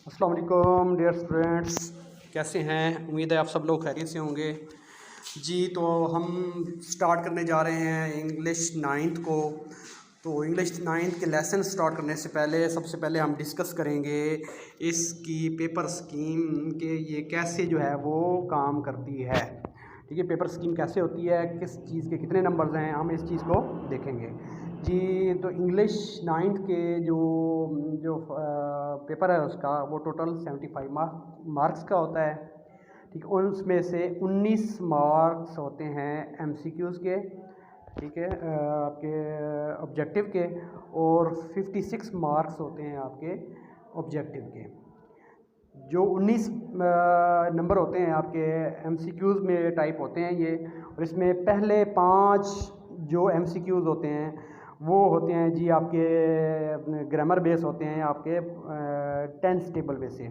अस्सलाम वालेकुम dear students, कैसे हैं? उम्मीद है आप सब लोग खैरियत से होंगे जी। तो हम स्टार्ट करने जा रहे हैं इंग्लिश नाइन्थ को। तो इंग्लिश नाइन्थ के लेसन स्टार्ट करने से पहले सबसे पहले हम डिस्कस करेंगे इसकी पेपर स्कीम के ये कैसे जो है वो काम करती है। ठीक है, पेपर स्कीम कैसे होती है, किस चीज़ के कितने नंबर्स हैं, हम इस चीज़ को देखेंगे जी। तो इंग्लिश नाइन्थ के जो जो पेपर है उसका वो टोटल 75 मार्क्स का होता है। ठीक है, उसमें से 19 मार्क्स होते हैं एमसीक्यूज़ के, ठीक है, आपके ऑब्जेक्टिव के, और 56 मार्क्स होते हैं आपके ऑब्जेक्टिव के। जो 19 नंबर होते हैं आपके एमसीक्यूज़ में टाइप होते हैं ये, और इसमें पहले 5 जो एमसीक्यूज़ होते हैं वो होते हैं जी आपके ग्रामर बेस होते हैं, आपके टेंस टेबल में से।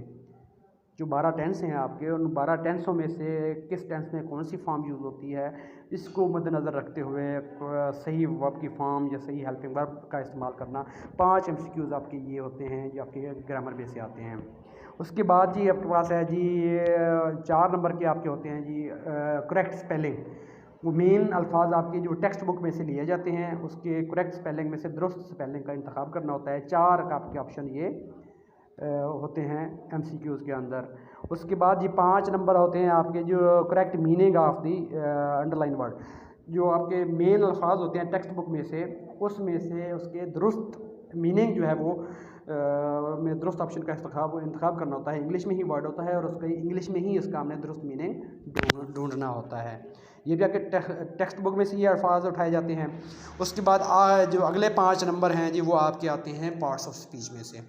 जो 12 टेंस हैं आपके, उन 12 टेंसों में से किस टेंस में कौन सी फॉर्म यूज़ होती है, इसको मद्देनज़र रखते हुए सही वर्ब की फॉर्म या सही हेल्पिंग वर्ब का इस्तेमाल करना। 5 एमसीक्यूज़ आपके ये होते हैं जो आपके ग्रामर बेस से आते हैं। उसके बाद जी आपके पास है जी 4 नंबर के आपके होते हैं जी करेक्ट स्पेलिंग। वो मेन अल्फाज आपके जो टेक्स्ट बुक में से लिए जाते हैं, उसके करेक्ट स्पेलिंग में से दुरुस्त स्पेलिंग का इंतखाब करना होता है। 4 का आपके ऑप्शन ये होते हैं एमसीक्यूज़ के अंदर। उसके बाद ये 5 नंबर होते हैं आपके जो correct meaning of the underline word. जो आपके मेन अल्फाज होते हैं टेक्स्ट बुक में से, उसमें से उसके दुरुस्त मीनिंग जो है वो में दुरुस्त ऑप्शन का इंतखाब करना होता है। इंग्लिश में ही वर्ड होता है और उसका इंग्लिश में ही इसका हमने दुरुस्त मीनिंग ढूंढना होता है। ये भी आपके टेक्स्ट बुक में से ये अल्फाज उठाए जाते हैं। उसके बाद जो अगले 5 नंबर हैं जी वो आपके आते हैं पार्ट्स ऑफ स्पीच में से।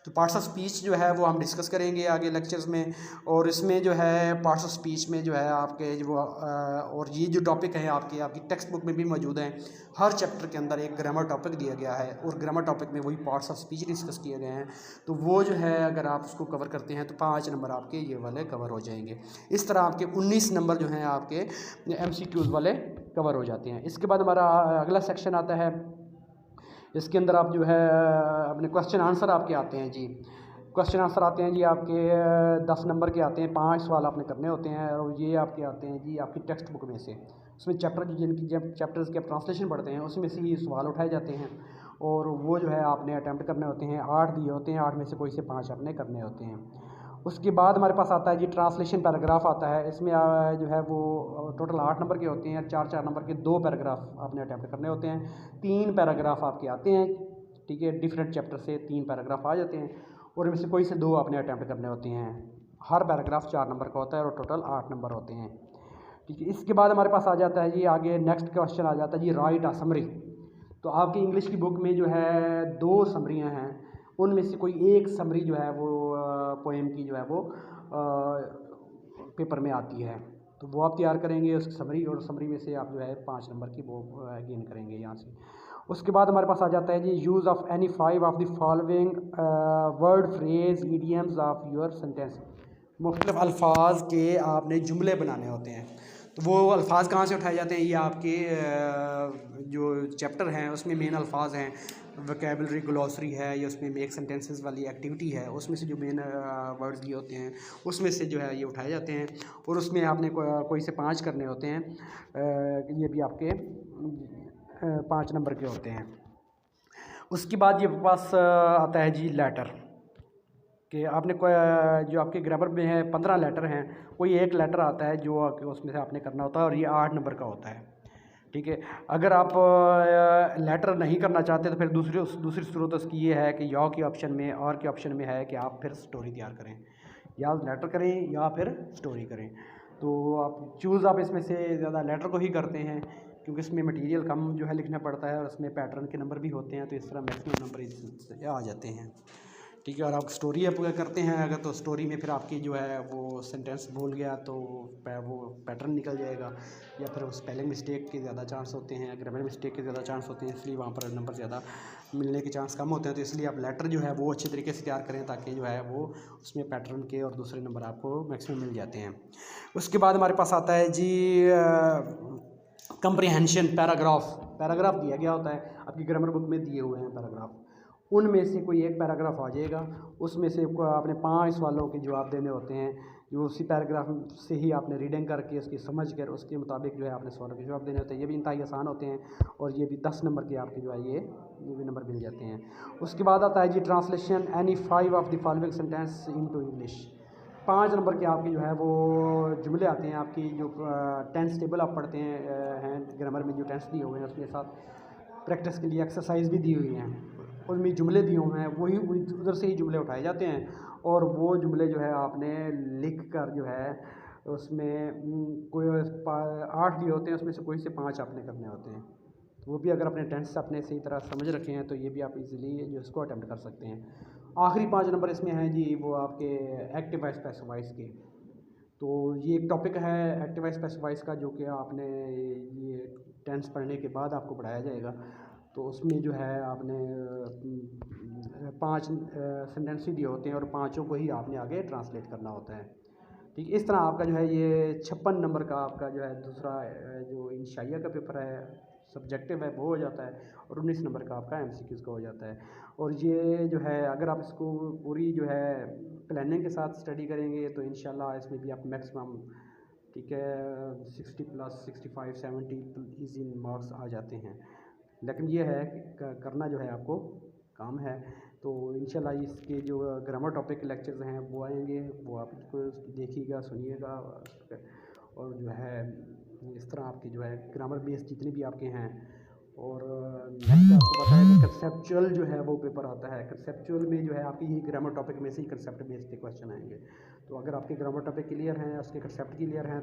तो पार्ट्स ऑफ स्पीच जो है वो हम डिस्कस करेंगे आगे लेक्चर्स में, और इसमें जो है पार्ट्स ऑफ स्पीच में जो है आपके जो और ये जो टॉपिक है आपकी टेक्स्ट बुक में भी मौजूद हैं। हर चैप्टर के अंदर एक ग्रामर टॉपिक दिया गया है और ग्रामर टॉपिक में वही पार्ट्स ऑफ स्पीच डिस्कस किए गए हैं। तो वो जो है अगर आप उसको कवर करते हैं तो 5 नंबर आपके ये वाले कवर हो जाएंगे। इस तरह आपके 19 नंबर जो हैं आपके एमसीक्यूज़ वाले कवर हो जाते हैं। इसके बाद हमारा अगला सेक्शन आता है, इसके अंदर आप जो है अपने क्वेश्चन आंसर आपके आते हैं जी। क्वेश्चन आंसर आते हैं जी आपके 10 नंबर के आते हैं। 5 सवाल आपने करने होते हैं और ये आपके आते हैं जी आपकी टेक्स्ट बुक में से। उसमें जिनकी जब चैप्टर्स के आप ट्रांसलेशन पढ़ते हैं उसमें से ये सवाल उठाए जाते हैं और वो जो है आपने अटैम्प्ट करने होते हैं। 8 दिए होते हैं, 8 में से कोई से 5 आपने करने होते हैं। उसके बाद हमारे पास आता है जी ट्रांसलेशन पैराग्राफ आता है। इसमें जो है वो टोटल 8 नंबर के होते हैं। 4 नंबर के 2 पैराग्राफ आपने अटैम्प्ट करने होते हैं। 3 पैराग्राफ आपके आते हैं, ठीक है, डिफरेंट चैप्टर से 3 पैराग्राफ आ जाते हैं और इनमें से कोई से 2 आपने अटैम्प्ट करने होते हैं। हर पैराग्राफ 4 नंबर का होता है और टोटल 8 नंबर होते हैं, ठीक है। इसके बाद हमारे पास आ जाता है जी आगे नेक्स्ट क्वेश्चन आ जाता है जी राइट अ समरी। तो आपकी इंग्लिश की बुक में जो है 2 समरियाँ हैं, उनमें से कोई एक समरी जो है वो पोएम की जो है वो पेपर में आती है। तो वो आप तैयार करेंगे उस समरी, और समरी में से आप जो है 5 नंबर की वो गेन करेंगे यहाँ से। उसके बाद हमारे पास आ जाता है G use of any 5 of the following word phrase idioms of your sentence. मुख्तलिफ अल्फाज के आपने जुमले बनाने होते हैं। तो वो अल्फाज कहाँ से उठाए जाते हैं? ये आपके जो चैप्टर हैं उसमें मेन अल्फाज हैं, वोकैबुलरी ग्लॉसरी है या उसमें मेक सेंटेंसेस वाली एक्टिविटी है, उसमें से जो मेन वर्ड्स दिए होते हैं उसमें से जो है ये उठाए जाते हैं और उसमें आपने कोई से 5 करने होते हैं। ये भी आपके 5 नंबर के होते हैं। उसके बाद ये पास आता है जी लेटर, कि आपने जो आपके ग्रामर में है 15 लेटर हैं, कोई एक लेटर आता है जो उसमें से आपने करना होता है और ये 8 नंबर का होता है, ठीक है। अगर आप लेटर नहीं करना चाहते तो फिर दूसरी सूरत उसकी ये है कि या के ऑप्शन में और के ऑप्शन में है कि आप फिर स्टोरी तैयार करें, या लेटर करें या फिर स्टोरी करें। तो आप चूज़ आप इसमें से ज़्यादा लेटर को ही करते हैं क्योंकि इसमें मटेरियल कम जो है लिखना पड़ता है और इसमें पैटर्न के नंबर भी होते हैं, तो इस तरह मैक्सिमम नंबर आ जाते हैं, ठीक है। और आप स्टोरी आप करते हैं अगर, तो स्टोरी में फिर आपकी जो है वो सेंटेंस भूल गया तो वो पैटर्न निकल जाएगा, या फिर स्पेलिंग मिस्टेक के ज़्यादा चांस होते हैं, ग्रामर मिस्टेक के ज़्यादा चांस होते हैं, इसलिए वहाँ पर नंबर ज़्यादा मिलने के चांस कम होते हैं। तो इसलिए आप लेटर जो है वो अच्छे तरीके से तैयार करें ताकि जो है वो उसमें पैटर्न के और दूसरे नंबर आपको मैक्सिमम मिल जाते हैं। उसके बाद हमारे पास आता है जी कंप्रीहेंशन पैराग्राफ दिया गया होता है, आपकी ग्रामर बुक में दिए हुए हैं पैराग्राफ, उनमें से कोई एक पैराग्राफ आ जाएगा, उसमें से आपने 5 सवालों के जवाब देने होते हैं, जो उसी पैराग्राफ से ही आपने रीडिंग करके उसकी समझ कर उसके मुताबिक जो है आपने सवालों के जवाब देने होते हैं। ये भी इंतहाई आसान होते हैं और ये भी 10 नंबर के आपके जो है ये भी नंबर मिल जाते हैं। उसके बाद आता है G translation any 5 of the following sentence into English. 5 number के आपके जो है वो जुमले आते हैं, आपकी जो टेंस टेबल आप पढ़ते हैं ग्रामर में जो टेंस दिए हुए हैं उसके साथ प्रैक्टिस के लिए एक्सरसाइज भी दी हुई हैं, उनमें जुमले दिए हुए हैं, वही उधर से ही जुमले उठाए जाते हैं और वो जुमले जो है आपने लिख कर जो है उसमें कोई 8 दिए होते हैं, उसमें से कोई से 5 आपने करने होते हैं। तो वो भी अगर अपने टेंस अपने सही तरह समझ रखे हैं तो ये भी आप इजीली जो इसको अटेम्प्ट कर सकते हैं। आखिरी 5 नंबर इसमें हैं जी वो आपके एक्टिव वॉइस पैसिव वॉइस के। तो ये एक टॉपिक है एक्टिव वॉइस पैसिव वॉइस का, जो कि आपने ये टेंस पढ़ने के बाद आपको पढ़ाया जाएगा। तो उसमें जो है आपने 5 सेंटेंस ही दिए होते हैं और पाँचों को ही आपने आगे ट्रांसलेट करना होता है। ठीक, इस तरह आपका जो है ये 56 नंबर का आपका जो है दूसरा जो इंशाइया का पेपर है सब्जेक्टिव है वो हो जाता है और 19 नंबर का आपका एमसीक्यूज़ का हो जाता है। और ये जो है अगर आप इसको पूरी जो है प्लानिंग के साथ स्टडी करेंगे तो इंशाल्लाह इसमें भी आप मैक्सिमम ठीक है 60 प्लस 65 70 ईजी मार्क्स आ जाते हैं। लेकिन ये है कि करना जो है आपको काम है। तो इंशाल्लाह इसके जो ग्रामर टॉपिक के लेक्चर्स हैं वो आएंगे, वो आप इसको देखिएगा सुनिएगा और जो है इस तरह आपकी जो है ग्रामर बेस जितने भी आपके हैं। और नेक्स्ट आपको पता है कि कंसेप्चुअल जो है वो पेपर आता है, कंसेप्चुअल में जो है आपकी ही ग्रामर टॉपिक में से ही कंसेप्ट बेस्ड के क्वेश्चन आएंगे। तो अगर आपके ग्रामर टॉपिक क्लियर हैं, उसके कंसेप्ट क्लियर हैं